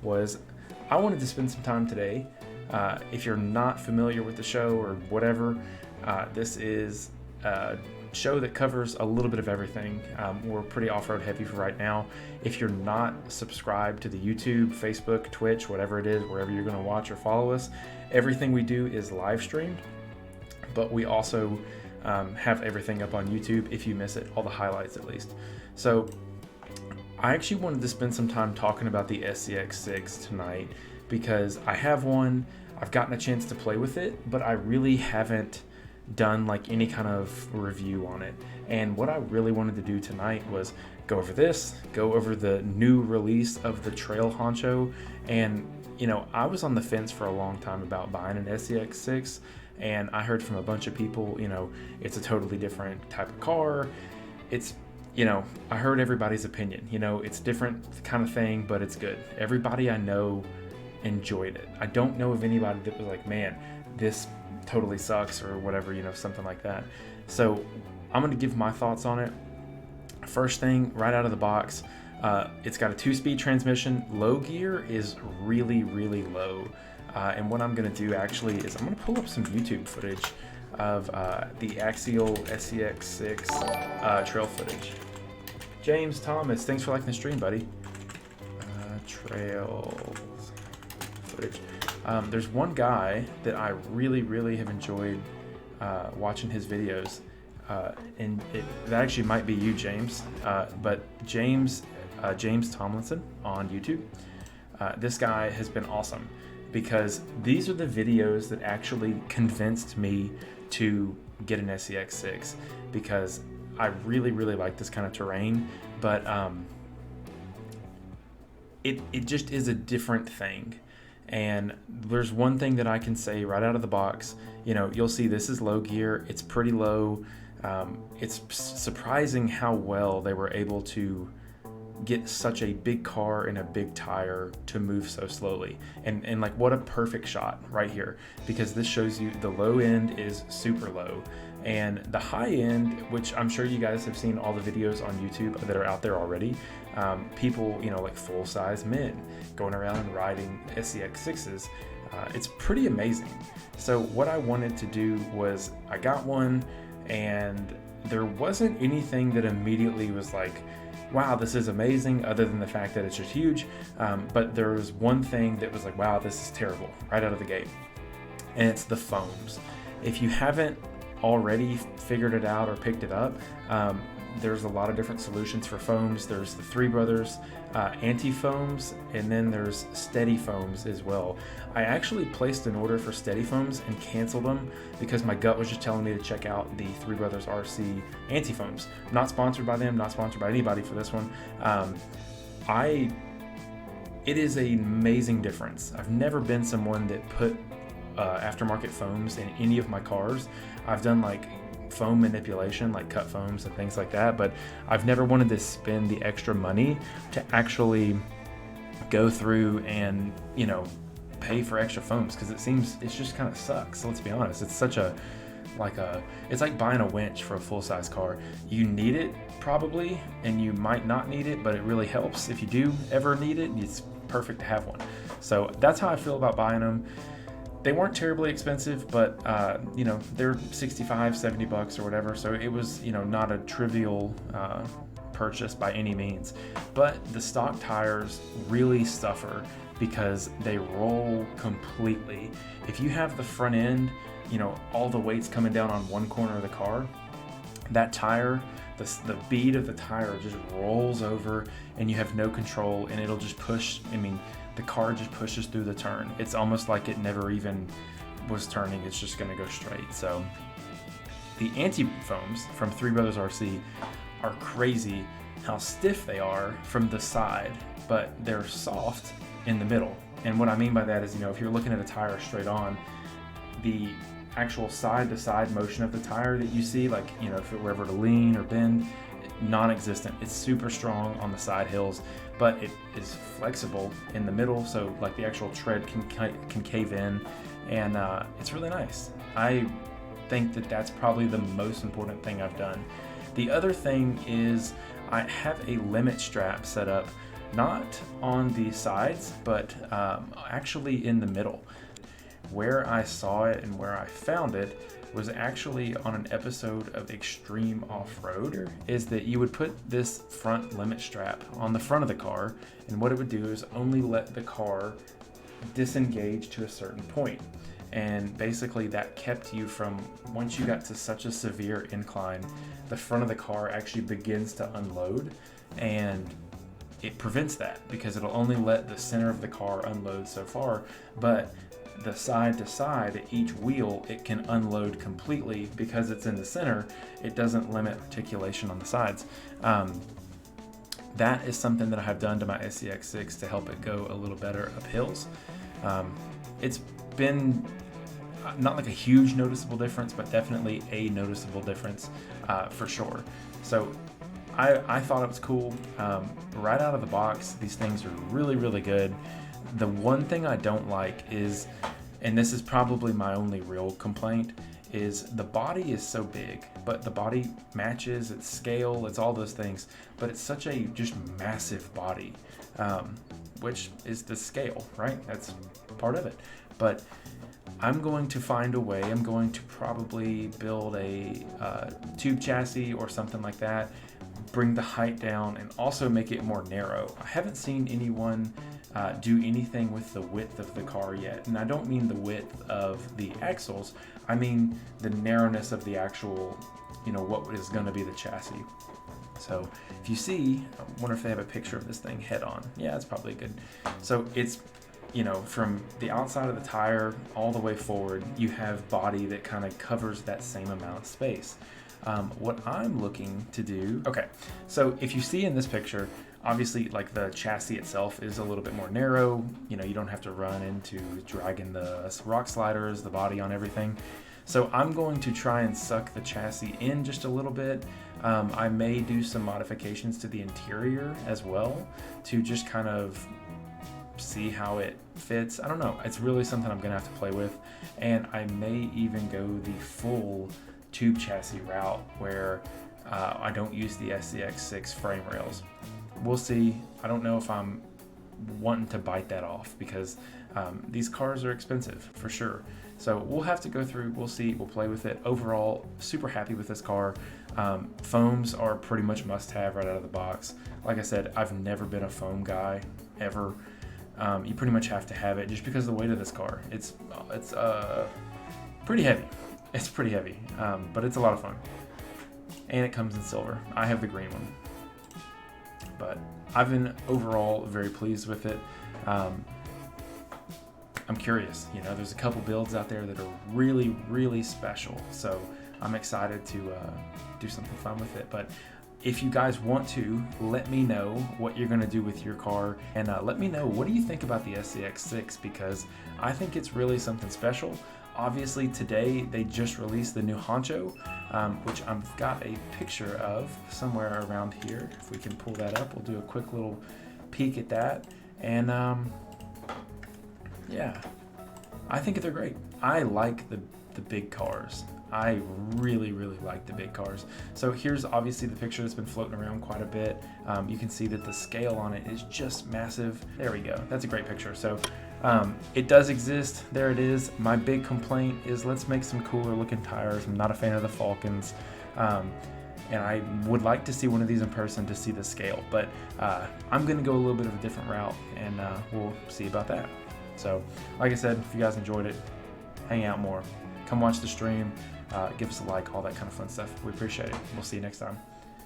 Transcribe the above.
was I wanted to spend some time today. If you're not familiar with the show or whatever, this is a show that covers a little bit of everything. We're pretty off-road heavy for right now. If you're not subscribed to the YouTube, Facebook, Twitch, whatever it is, wherever you're going to watch or follow us, everything we do is live streamed, but we also have everything up on YouTube if you miss it, all the highlights at least. So I actually wanted to spend some time talking about the SCX6 tonight because I have one. I've gotten a chance to play with it, but I really haven't done like any kind of review on it. And what I really wanted to do tonight was go over this, go over the new release of the Trail Honcho. And you know, I was on the fence for a long time about buying an SCX6, and I heard from a bunch of people, you know, it's a totally different type of car. It's, you know, I heard everybody's opinion, you know, it's different kind of thing, but it's good. Everybody I know enjoyed it. I don't know of anybody that was like, man, this totally sucks or whatever, you know, something like that. So I'm going to give my thoughts on it. First thing, right out of the box, it's got a 2-speed transmission. Low gear is really, really low. And what I'm going to do actually is I'm going to pull up some YouTube footage of the Axial SCX6 trail footage. James Thomas, thanks for liking the stream, buddy. Trail footage. There's one guy that I really, really have enjoyed watching his videos. And that actually might be you, James. But James Tomlinson on YouTube. This guy has been awesome because these are the videos that actually convinced me to get an SCX6 because I really, really like this kind of terrain, but it just is a different thing. And there's one thing that I can say right out of the box. You know, you'll see this is low gear. It's pretty low. It's surprising how well they were able to get such a big car and a big tire to move so slowly. And like, what a perfect shot right here, because this shows you the low end is super low. And the high end, which I'm sure you guys have seen all the videos on YouTube that are out there already, people, you know, like full-size men going around and riding SCX6s. It's pretty amazing. So what I wanted to do was I got one, and there wasn't anything that immediately was like, wow, this is amazing, other than the fact that it's just huge. But there was one thing that was like, wow, this is terrible right out of the gate. And it's the foams. If you haven't already figured it out or picked it up, there's a lot of different solutions for foams. There's the Three Brothers anti-foams, and then there's steady foams as well. I actually placed an order for steady foams and canceled them because my gut was just telling me to check out the Three Brothers RC anti-foams. Not sponsored by them, not sponsored by anybody for this one. It is an amazing difference. I've never been someone that put aftermarket foams in any of my cars. I've done like foam manipulation, like cut foams and things like that, but I've never wanted to spend the extra money to actually go through and, you know, pay for extra foams, because it's just kind of sucks. So let's be honest, it's such a it's like buying a winch for a full-size car. You need it probably, and you might not need it, but it really helps. If you do ever need it, it's perfect to have one. So that's how I feel about buying them. They weren't terribly expensive, but you know, they're $65-$70 or whatever. So it was, you know, not a trivial purchase by any means. But the stock tires really suffer because they roll completely. If you have the front end, you know, all the weight's coming down on one corner of the car, that tire, the bead of the tire just rolls over, and you have no control, and it'll just push. I mean, the car just pushes through the turn. It's almost like it never even was turning. It's just going to go straight. So the anti-foams from Three Brothers RC are crazy how stiff they are from the side, but they're soft in the middle. And what I mean by that is, you know, if you're looking at a tire straight on, the actual side-to-side motion of the tire that you see, like, you know, if it were ever to lean or bend, non-existent. It's super strong on the side hills, but it is flexible in the middle, so like the actual tread can cave in, and it's really nice. I think that that's probably the most important thing I've done. The other thing is I have a limit strap set up not on the sides, but actually in the middle. Where I saw it and where I found it was actually on an episode of Extreme Off-Road, is that you would put this front limit strap on the front of the car, and what it would do is only let the car disengage to a certain point. And basically that kept you from, once you got to such a severe incline, the front of the car actually begins to unload, and it prevents that because it'll only let the center of the car unload so far, but the side to side at each wheel it can unload completely. Because it's in the center, it doesn't limit articulation on the sides. That is something that I have done to my SCX6 to help it go a little better up hills. It's been not like a huge noticeable difference, but definitely a noticeable difference for sure. So I thought it was cool. Right out of the box, these things are really, really good. The one thing I don't like is, and this is probably my only real complaint, is the body is so big, but the body matches its scale, it's all those things, but it's such a just massive body, which is the scale, right? That's part of it. But I'm going to find a way. I'm going to probably build a tube chassis or something like that, bring the height down, and also make it more narrow. I haven't seen anyone do anything with the width of the car yet, and I don't mean the width of the axles, I mean the narrowness of the actual, what is going to be the chassis. So if you see, I wonder if they have a picture of this thing head on. Yeah, it's probably good. So it's, from the outside of the tire all the way forward, you have body that kind of covers that same amount of space. What I'm looking to do, okay, so if you see in this picture, obviously like the chassis itself is a little bit more narrow. You don't have to run into dragging the rock sliders, the body on everything. So I'm going to try and suck the chassis in just a little bit. I may do some modifications to the interior as well to just kind of see how it fits. I don't know. It's really something I'm gonna have to play with, and I may even go the full tube chassis route where I don't use the SCX6 frame rails. We'll see. I don't know if I'm wanting to bite that off because these cars are expensive for sure. So we'll have to go through, we'll see, we'll play with it. Overall, super happy with this car. Foams are pretty much must have right out of the box. Like I said, I've never been a foam guy ever. You pretty much have to have it just because of the weight of this car. It's pretty heavy. It's pretty heavy, but it's a lot of fun. And it comes in silver. I have the green one. But I've been overall very pleased with it. I'm curious, there's a couple builds out there that are really, really special. So I'm excited to do something fun with it. But if you guys want to, let me know what you're going to do with your car, and let me know, what do you think about the SCX6, because I think it's really something special. Obviously today they just released the new Honcho, which I've got a picture of somewhere around here. If we can pull that up, we'll do a quick little peek at that. And yeah, I think they're great. I like the big cars. I really, really like the big cars. So here's obviously the picture that's been floating around quite a bit. You can see that the scale on it is just massive. There we go. That's a great picture. So it does exist. There it is. My big complaint is let's make some cooler looking tires. I'm not a fan of the Falcons. And I would like to see one of these in person to see the scale. But I'm going to go a little bit of a different route, and we'll see about that. So like I said, if you guys enjoyed it, hang out more. Come watch the stream. Give us a like, all that kind of fun stuff. We appreciate it. We'll see you next time.